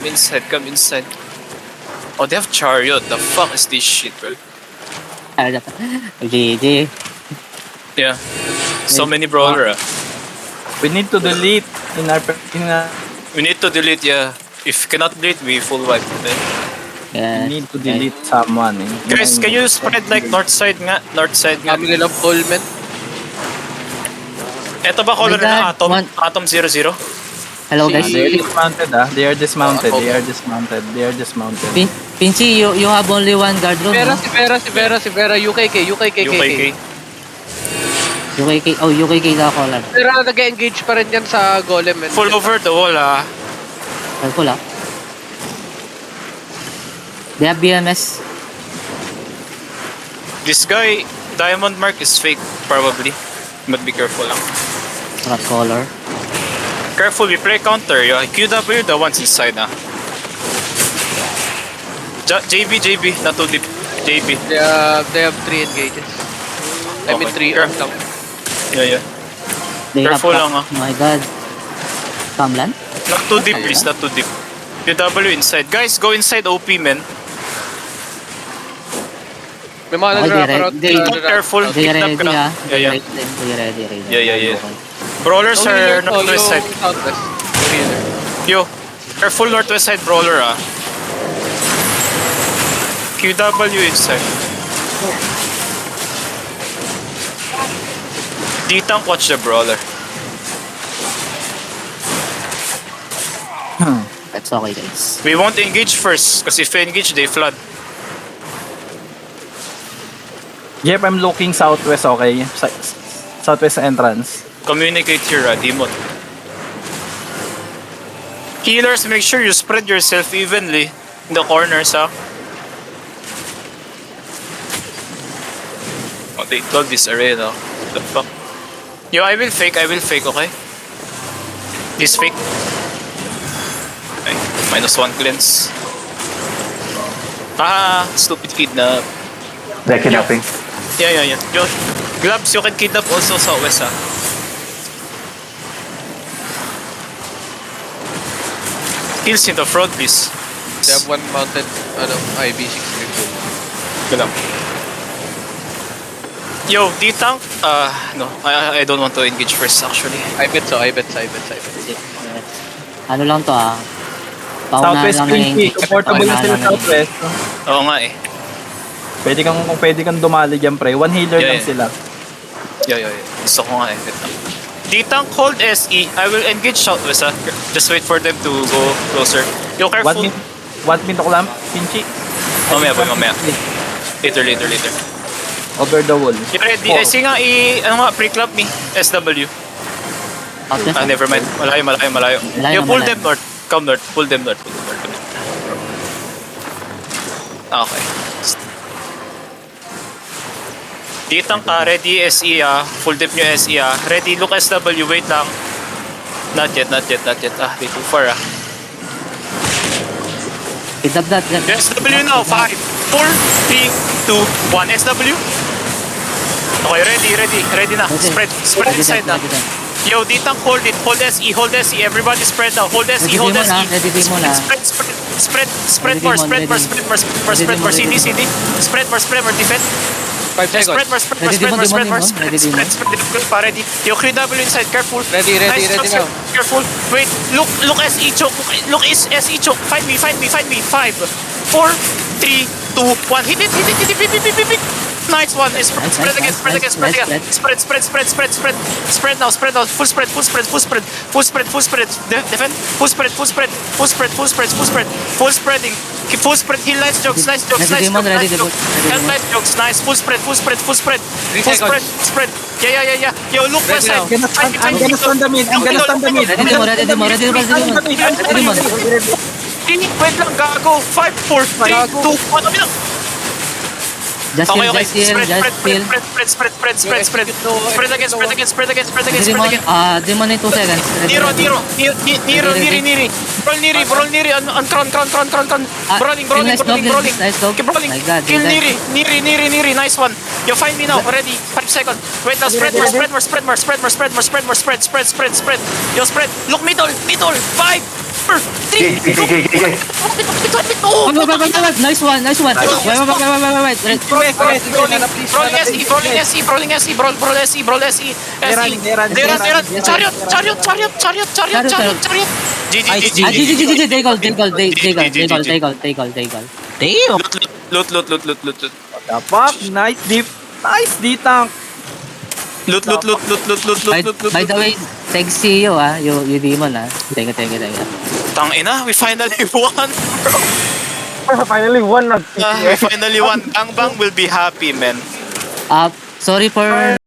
inside, come inside. Oh, they have chariot. The fuck is this shit, bro? GG. Yeah. So many brawler. We need to delete in our We need to delete, yeah. If cannot delete, we full wipe then. Yes. we need to delete someone. Guys, can you spread like north side nga? North side nga. Kami nilang Pullman. Eto ba color Oh my na God, Atom 00? Hello guys. They are dismounted They are dismounted. They are dismounted. They are dismounted. Pinchy, you have only one guard room. Si Vera, UKK. UKK. UKK, UKK na caller. Pero nag-engage pa rin yan sa golem. Full over the wall, ah. Careful ah. They have BMS. This guy, diamond mark is fake, probably. But be careful lang. Not caller. Careful, we play counter. Yeah. QW, the ones inside, ah. JB, not too deep. JB. They have 3 engages. I mean 3 earth lang. Yeah. They Careful have, lang, ah. oh my god. Kamlan? Not too deep, please, not too deep. QW inside. Guys, go inside OP, man. May mga nag-wrap Careful, They kidnap ready ka na. ah. Yeah. They ready. Yeah. Brawlers are northwest side. Southwest. Yo, careful northwest side brawler, ah. QW inside. D-Tank, watch the brawler. That's okay guys. We won't engage first, because if we engage, they flood. Yep, I'm looking southwest, okay? Southwest entrance. Communicate here, Demon. Healers, make sure you spread yourself evenly in the corners, ah. Oh, they told this arena. The fuck? Yo, I will fake, okay? This fake. Okay, -1 cleanse. Ah, stupid kidnap. They're kidnapping. Yeah. Yo, gloves, you can kidnap also sa west, ah. Kills in the front, please. They have one mounted IB-632. Good lang. Yo, D-Tank? No. I don't want to engage first, actually. I bet. Ano lang to ah. Paunahan Southwest lang na Pinky. engage. Comfortable na Paunahan sila lang na southwest. Oo nga eh. Pwede kang dumali dyan, pre. One healer Yeah. lang sila. Yeah. Gusto ko nga eh. D-Tank, hold SE. I will engage southwest, ah. Just wait for them to go closer. Yo, careful. 1 minute ko lang, Pinchy. Mamaya. Later. Over the wall. You ready? I see nga pre-club me. SW. Southwest. Never mind. Malayo. Yo, pull them north. Come north. Pull them north. Okay. D-Tank ka, ready SE, ah. Full dip nyo SE, ah. Ready, look SW, wait lang. Not yet. Ah, way too far, ah. Kidnap that. SW now, 5, 4, 3, 2, 1. SW. Okay, ready na. Spread inside na. Yo, D-Tank, hold it. Hold SE. Everybody spread now. Hold SE. Ready mo na. Spread more. CD. Spread more. Defend. 5 seconds. Spread. Ready. Yo, QW inside. Careful. Ready now. Careful. Wait. Look SE choke. Look SE choke. Find me. 5, 4, 3, 2, 1. Hit it. Nice one. Spread again. Spread now. Full spread. Defend. Full spreading. Full spread. Heal. Nice jokes. Ready. Help nice jokes. Nice. Full spread. 3 seconds. Spread. Yeah. Yo, look west side. I'm gonna stun the mid. Ready mo. Wait lang, gago. 5, 4, 3, 2, 1. Just Okay. heal. Spread again. Demon in 2 seconds. Nero. Roll Neri. Tron. Brawling. Nice dog. Keep rolling. My God, Kill my God. Neri. Nice one. You find me now. Ready. 5 seconds. Wait now. Spread more. Yo, spread. Look middle. 5, over. Oh, Wait. Nice one. Wait. Rolling SE. Brawl SE. They're running. Chariot. GG. They goal. Damn! Loot. The fuck? Nice D-tank. Loot. By the way, thanks to you, you demon, Thank you. Tangina, we finally won. Finally won. We finally won. Bang will be happy, man. Sorry for